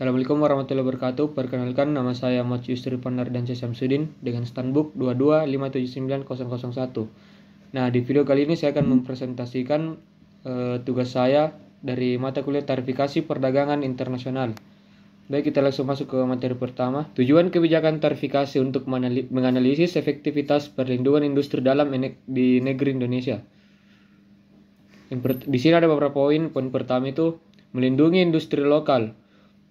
Assalamualaikum warahmatullahi wabarakatuh. Perkenalkan, nama saya Ahmad Yusri Panardiansyah Syamsuddin dengan standbook 225790001. Nah, di video kali ini saya akan mempresentasikan tugas saya dari mata kuliah Tarifikasi Perdagangan Internasional. Baik, kita langsung masuk ke materi pertama. Tujuan kebijakan tarifikasi untuk menganalisis efektivitas perlindungan industri dalam di negeri Indonesia. Di sini ada beberapa poin. Poin pertama itu melindungi industri lokal.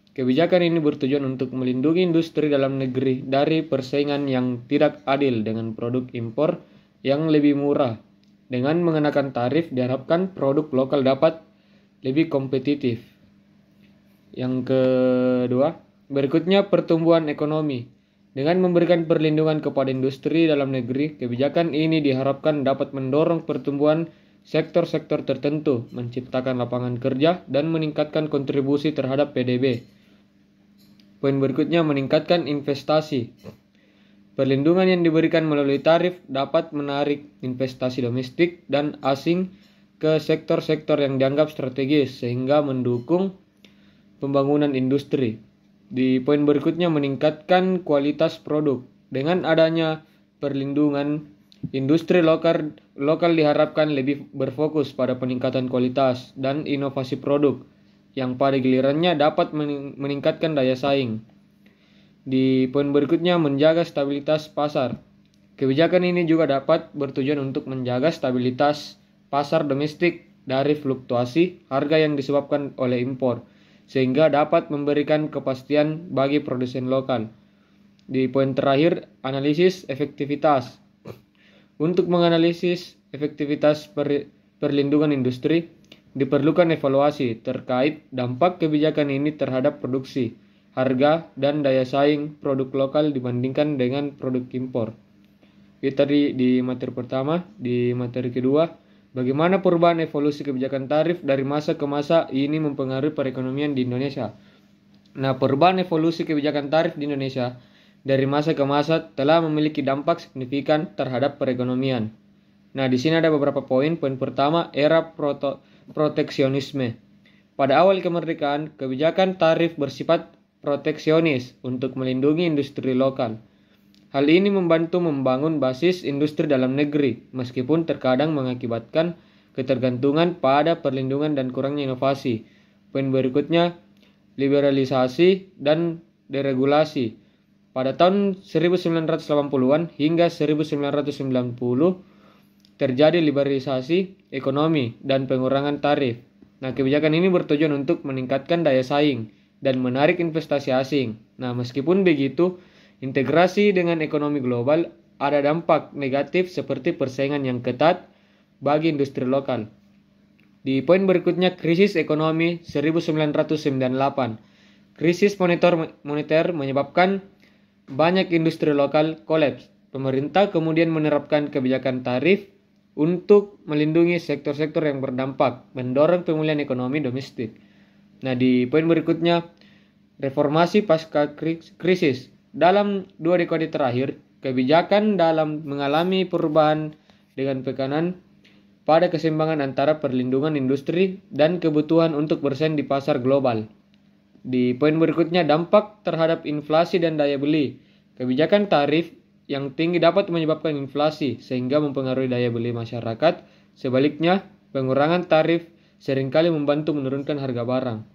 Kebijakan ini bertujuan untuk melindungi industri dalam negeri dari persaingan yang tidak adil dengan produk impor yang lebih murah. Dengan mengenakan tarif, diharapkan produk lokal dapat lebih kompetitif. Yang kedua, berikutnya pertumbuhan ekonomi. Dengan memberikan perlindungan kepada industri dalam negeri, kebijakan ini diharapkan dapat mendorong pertumbuhan sektor-sektor tertentu, menciptakan lapangan kerja, dan meningkatkan kontribusi terhadap PDB. Poin berikutnya, meningkatkan investasi. Perlindungan yang diberikan melalui tarif dapat menarik investasi domestik dan asing ke sektor-sektor yang dianggap strategis sehingga mendukung pembangunan industri. Di poin berikutnya, meningkatkan kualitas produk. Dengan adanya perlindungan, industri lokal diharapkan lebih berfokus pada peningkatan kualitas dan inovasi produk yang pada gilirannya dapat meningkatkan daya saing. Di poin berikutnya, menjaga stabilitas pasar. Kebijakan ini juga dapat bertujuan untuk menjaga stabilitas pasar domestik dari fluktuasi harga yang disebabkan oleh impor, sehingga dapat memberikan kepastian bagi produsen lokal. Di poin terakhir, analisis efektivitas. Untuk menganalisis efektivitas perlindungan industri, diperlukan evaluasi terkait dampak kebijakan ini terhadap produksi, harga, dan daya saing produk lokal dibandingkan dengan produk impor. Itu tadi di materi pertama. Di materi kedua, bagaimana perubahan evolusi kebijakan tarif dari masa ke masa ini mempengaruhi perekonomian di Indonesia. Nah, perubahan evolusi kebijakan tarif di Indonesia dari masa ke masa telah memiliki dampak signifikan terhadap perekonomian. Nah, di sini ada beberapa poin. Poin pertama, era proteksionisme. Pada awal kemerdekaan, kebijakan tarif bersifat proteksionis untuk melindungi industri lokal. Hal ini membantu membangun basis industri dalam negeri, meskipun terkadang mengakibatkan ketergantungan pada perlindungan dan kurangnya inovasi. Poin berikutnya, liberalisasi dan deregulasi. Pada tahun 1980-an hingga 1990, terjadi liberalisasi ekonomi dan pengurangan tarif. Nah, kebijakan ini bertujuan untuk meningkatkan daya saing dan menarik investasi asing. Nah, meskipun begitu, integrasi dengan ekonomi global ada dampak negatif seperti persaingan yang ketat bagi industri lokal. Di poin berikutnya, krisis ekonomi 1998. Krisis moneter menyebabkan banyak industri lokal kolaps. Pemerintah kemudian menerapkan kebijakan tarif untuk melindungi sektor-sektor yang berdampak, mendorong pemulihan ekonomi domestik. Nah, di poin berikutnya, reformasi pasca krisis. Dalam 2 dekade terakhir, kebijakan dalam mengalami perubahan dengan tekanan pada keseimbangan antara perlindungan industri dan kebutuhan untuk bersaing di pasar global. Di poin berikutnya, dampak terhadap inflasi dan daya beli. Kebijakan tarif yang tinggi dapat menyebabkan inflasi sehingga mempengaruhi daya beli masyarakat. Sebaliknya, pengurangan tarif seringkali membantu menurunkan harga barang.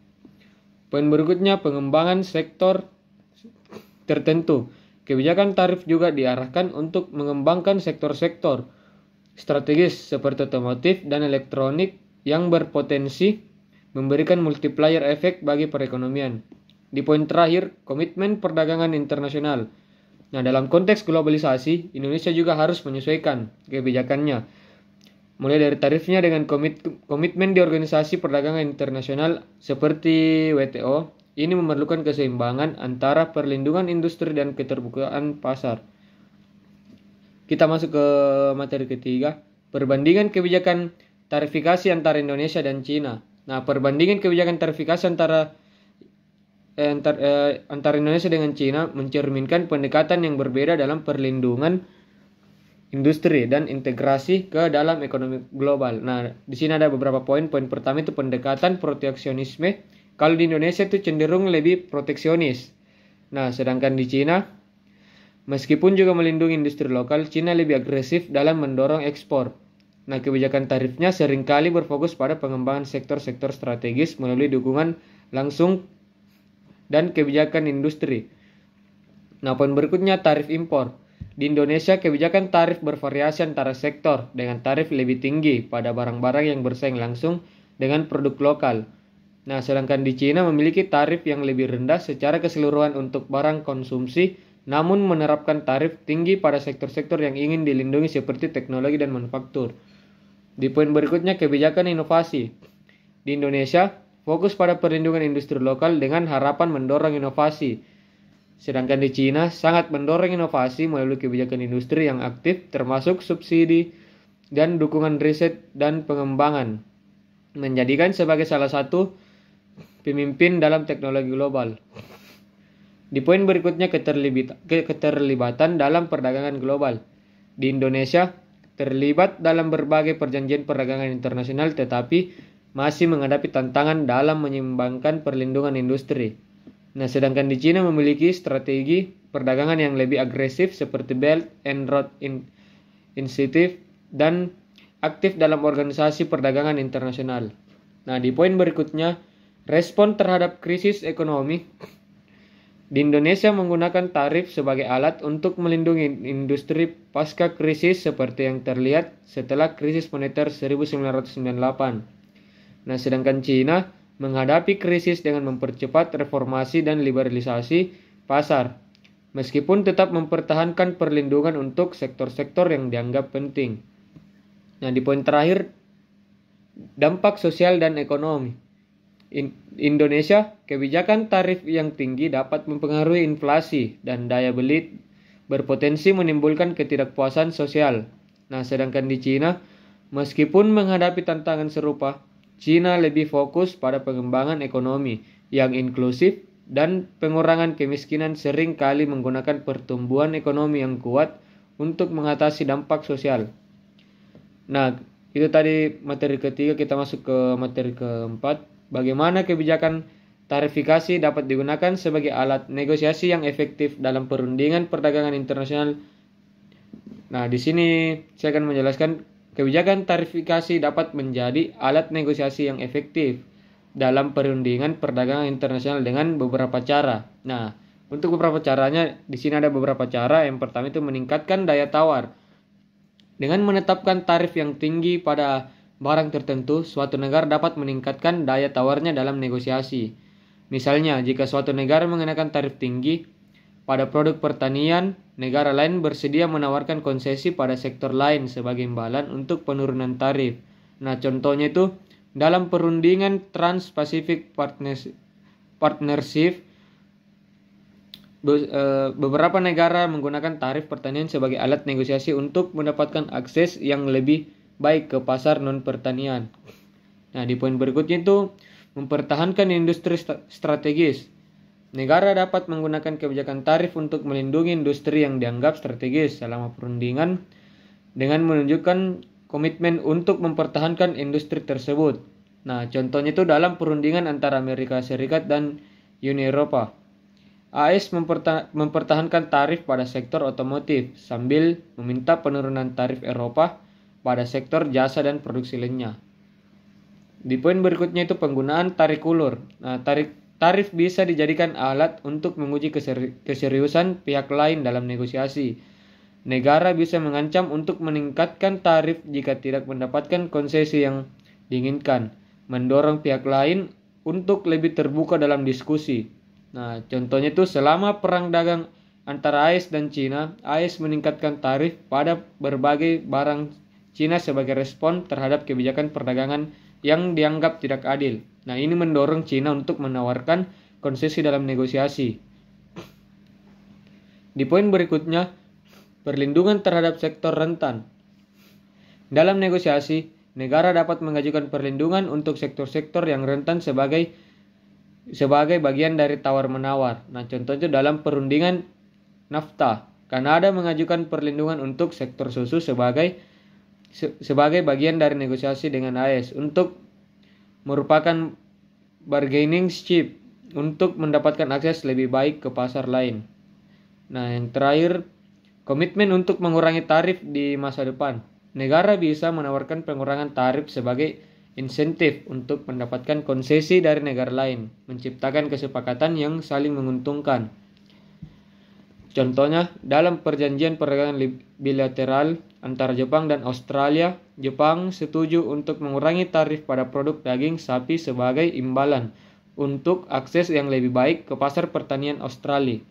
Poin berikutnya, pengembangan sektor tertentu. Kebijakan tarif juga diarahkan untuk mengembangkan sektor-sektor strategis seperti otomotif dan elektronik yang berpotensi memberikan multiplier efek bagi perekonomian. Di poin terakhir, komitmen perdagangan internasional. Nah, dalam konteks globalisasi, Indonesia juga harus menyesuaikan kebijakannya, mulai dari tarifnya dengan komitmen di organisasi perdagangan internasional seperti WTO. Ini memerlukan keseimbangan antara perlindungan industri dan keterbukaan pasar. Kita masuk ke materi ketiga, perbandingan kebijakan tarifikasi antara Indonesia dan Cina. Nah, perbandingan kebijakan tarifikasi antara Indonesia dengan Cina mencerminkan pendekatan yang berbeda dalam perlindungan industri dan integrasi ke dalam ekonomi global. Nah, di sini ada beberapa poin. Poin pertama itu pendekatan proteksionisme Kalau di Indonesia itu cenderung lebih proteksionis. Nah, sedangkan di Cina, meskipun juga melindungi industri lokal, Cina lebih agresif dalam mendorong ekspor. Nah, kebijakan tarifnya seringkali berfokus pada pengembangan sektor-sektor strategis melalui dukungan langsung dan kebijakan industri. Nah, poin berikutnya tarif impor. Di Indonesia, kebijakan tarif bervariasi antara sektor dengan tarif lebih tinggi pada barang-barang yang bersaing langsung dengan produk lokal. Nah, sedangkan di Cina memiliki tarif yang lebih rendah secara keseluruhan untuk barang konsumsi, namun menerapkan tarif tinggi pada sektor-sektor yang ingin dilindungi seperti teknologi dan manufaktur. Di poin berikutnya, kebijakan inovasi. Di Indonesia, fokus pada perlindungan industri lokal dengan harapan mendorong inovasi. Sedangkan di Cina sangat mendorong inovasi melalui kebijakan industri yang aktif termasuk subsidi dan dukungan riset dan pengembangan, menjadikan sebagai salah satu pemimpin dalam teknologi global. Di poin berikutnya keterlibatan dalam perdagangan global. Di Indonesia terlibat dalam berbagai perjanjian perdagangan internasional tetapi masih menghadapi tantangan dalam menyeimbangkan perlindungan industri. Nah, sedangkan di Cina memiliki strategi perdagangan yang lebih agresif seperti Belt and Road Initiative dan aktif dalam organisasi perdagangan internasional. Nah, di poin berikutnya, respon terhadap krisis ekonomi. Di Indonesia menggunakan tarif sebagai alat untuk melindungi industri pasca krisis seperti yang terlihat setelah krisis moneter 1998. Nah, sedangkan Cina menghadapi krisis dengan mempercepat reformasi dan liberalisasi pasar, meskipun tetap mempertahankan perlindungan untuk sektor-sektor yang dianggap penting. Nah, di poin terakhir, dampak sosial dan ekonomi. Indonesia, kebijakan tarif yang tinggi dapat mempengaruhi inflasi dan daya beli berpotensi menimbulkan ketidakpuasan sosial. Nah, sedangkan di Cina, meskipun menghadapi tantangan serupa, Cina lebih fokus pada pengembangan ekonomi yang inklusif dan pengurangan kemiskinan sering kali menggunakan pertumbuhan ekonomi yang kuat untuk mengatasi dampak sosial. Nah, itu tadi materi ketiga, kita masuk ke materi keempat. Bagaimana kebijakan tarifikasi dapat digunakan sebagai alat negosiasi yang efektif dalam perundingan perdagangan internasional. Nah, di sini saya akan menjelaskan kebijakan tarifikasi dapat menjadi alat negosiasi yang efektif dalam perundingan perdagangan internasional dengan beberapa cara. Nah, untuk beberapa caranya, di sini ada beberapa cara. Yang pertama itu meningkatkan daya tawar. Dengan menetapkan tarif yang tinggi pada barang tertentu, suatu negara dapat meningkatkan daya tawarnya dalam negosiasi. Misalnya, jika suatu negara mengenakan tarif tinggi pada produk pertanian, negara lain bersedia menawarkan konsesi pada sektor lain sebagai imbalan untuk penurunan tarif. Nah, contohnya itu dalam perundingan Trans-Pacific Partnership, beberapa negara menggunakan tarif pertanian sebagai alat negosiasi untuk mendapatkan akses yang lebih baik ke pasar non-pertanian. Nah, di poin berikutnya itu mempertahankan industri strategis. Negara dapat menggunakan kebijakan tarif untuk melindungi industri yang dianggap strategis selama perundingan dengan menunjukkan komitmen untuk mempertahankan industri tersebut. Nah, contohnya itu dalam perundingan antara Amerika Serikat dan Uni Eropa. AS mempertahankan tarif pada sektor otomotif sambil meminta penurunan tarif Eropa pada sektor jasa dan produksi lainnya. Di poin berikutnya itu penggunaan tarik ulur. Nah, tarif bisa dijadikan alat untuk menguji keseriusan pihak lain dalam negosiasi. Negara bisa mengancam untuk meningkatkan tarif jika tidak mendapatkan konsesi yang diinginkan, mendorong pihak lain untuk lebih terbuka dalam diskusi. Nah, contohnya itu selama perang dagang antara AS dan Cina, AS meningkatkan tarif pada berbagai barang Cina sebagai respon terhadap kebijakan perdagangan yang dianggap tidak adil. Nah, ini mendorong Cina untuk menawarkan konsesi dalam negosiasi. Di poin berikutnya, perlindungan terhadap sektor rentan. Dalam negosiasi, negara dapat mengajukan perlindungan untuk sektor-sektor yang rentan sebagai bagian dari tawar-menawar. Nah, contohnya dalam perundingan NAFTA, Kanada mengajukan perlindungan untuk sektor susu sebagai bagian dari negosiasi dengan AS untuk merupakan bargaining chip untuk mendapatkan akses lebih baik ke pasar lain. Nah, yang terakhir, komitmen untuk mengurangi tarif di masa depan. Negara bisa menawarkan pengurangan tarif sebagai insentif untuk mendapatkan konsesi dari negara lain, menciptakan kesepakatan yang saling menguntungkan. Contohnya, dalam perjanjian perdagangan bilateral antara Jepang dan Australia, Jepang setuju untuk mengurangi tarif pada produk daging sapi sebagai imbalan untuk akses yang lebih baik ke pasar pertanian Australia.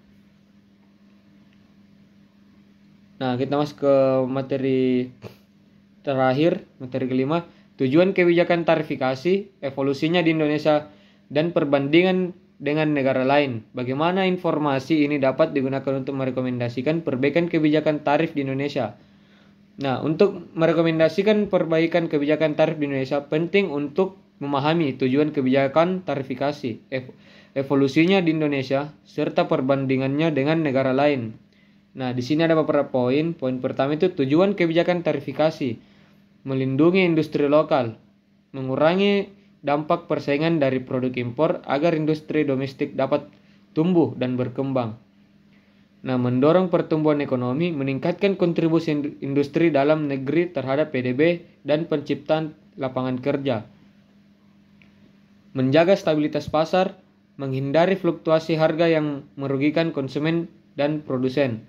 Nah, kita masuk ke materi terakhir, materi kelima, tujuan kebijakan tarifikasi, evolusinya di Indonesia, dan perbandingan dengan negara lain. Bagaimana informasi ini dapat digunakan untuk merekomendasikan perbaikan kebijakan tarif di Indonesia. Nah, untuk merekomendasikan perbaikan kebijakan tarif di Indonesia, penting untuk memahami tujuan kebijakan tarifikasi, evolusinya di Indonesia, serta perbandingannya dengan negara lain. Nah, di sini ada beberapa poin. Poin pertama itu tujuan kebijakan tarifikasi, melindungi industri lokal, mengurangi dampak persaingan dari produk impor agar industri domestik dapat tumbuh dan berkembang. Nah, mendorong pertumbuhan ekonomi, meningkatkan kontribusi industri dalam negeri terhadap PDB dan penciptaan lapangan kerja. Menjaga stabilitas pasar, menghindari fluktuasi harga yang merugikan konsumen dan produsen.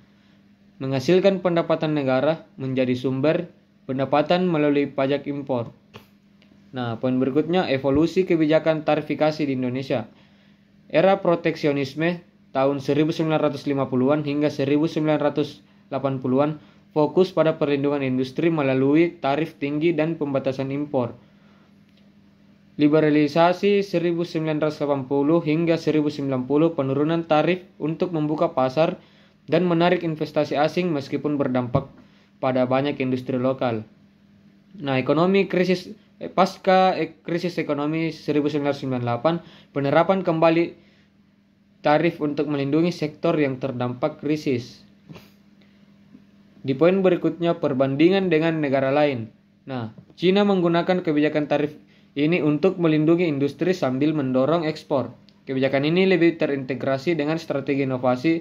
Menghasilkan pendapatan negara menjadi sumber pendapatan melalui pajak impor. Nah, poin berikutnya, evolusi kebijakan tarifikasi di Indonesia. Era proteksionisme tahun 1950-an hingga 1980-an fokus pada perlindungan industri melalui tarif tinggi dan pembatasan impor. Liberalisasi 1980 hingga 1990 penurunan tarif untuk membuka pasar dan menarik investasi asing meskipun berdampak pada banyak industri lokal. Nah, pasca krisis ekonomi 1998, penerapan kembali tarif untuk melindungi sektor yang terdampak krisis. Di poin berikutnya, perbandingan dengan negara lain. Nah, Cina menggunakan kebijakan tarif ini untuk melindungi industri sambil mendorong ekspor. Kebijakan ini lebih terintegrasi dengan strategi inovasi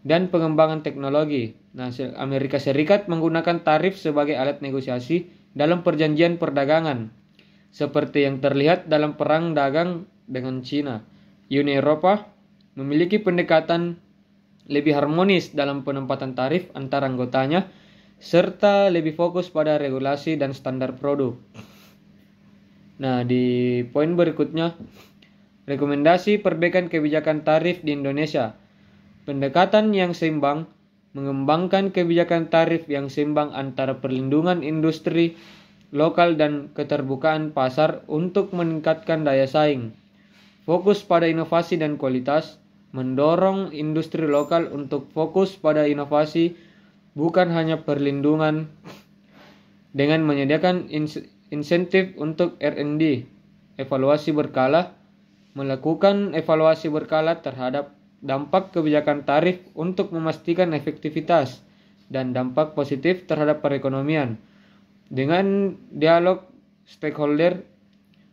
dan pengembangan teknologi. Nah, Amerika Serikat menggunakan tarif sebagai alat negosiasi dalam perjanjian perdagangan, seperti yang terlihat dalam perang dagang dengan Cina. Uni Eropa memiliki pendekatan lebih harmonis dalam penempatan tarif antara anggotanya, serta lebih fokus pada regulasi dan standar produk. Nah, di poin berikutnya, rekomendasi perbaikan kebijakan tarif di Indonesia. Pendekatan yang seimbang, mengembangkan kebijakan tarif yang seimbang antara perlindungan industri lokal dan keterbukaan pasar untuk meningkatkan daya saing. Fokus pada inovasi dan kualitas, mendorong industri lokal untuk fokus pada inovasi bukan hanya perlindungan dengan menyediakan insentif untuk R&D, evaluasi berkala, melakukan evaluasi berkala terhadap dampak kebijakan tarif untuk memastikan efektivitas dan dampak positif terhadap perekonomian. Dengan dialog stakeholder,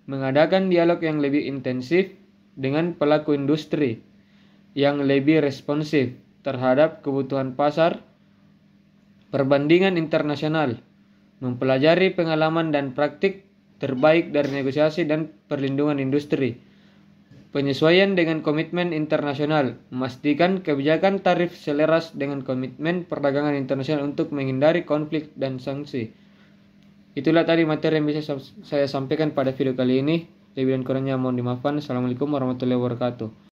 mengadakan dialog yang lebih intensif dengan pelaku industri yang lebih responsif terhadap kebutuhan pasar, perbandingan internasional, mempelajari pengalaman dan praktik terbaik dari negosiasi dan perlindungan industri, penyesuaian dengan komitmen internasional, memastikan kebijakan tarif selaras dengan komitmen perdagangan internasional untuk menghindari konflik dan sanksi. Itulah tadi materi yang bisa saya sampaikan pada video kali ini. Lebih dan kurangnya mohon dimaafkan. Assalamualaikum warahmatullahi wabarakatuh.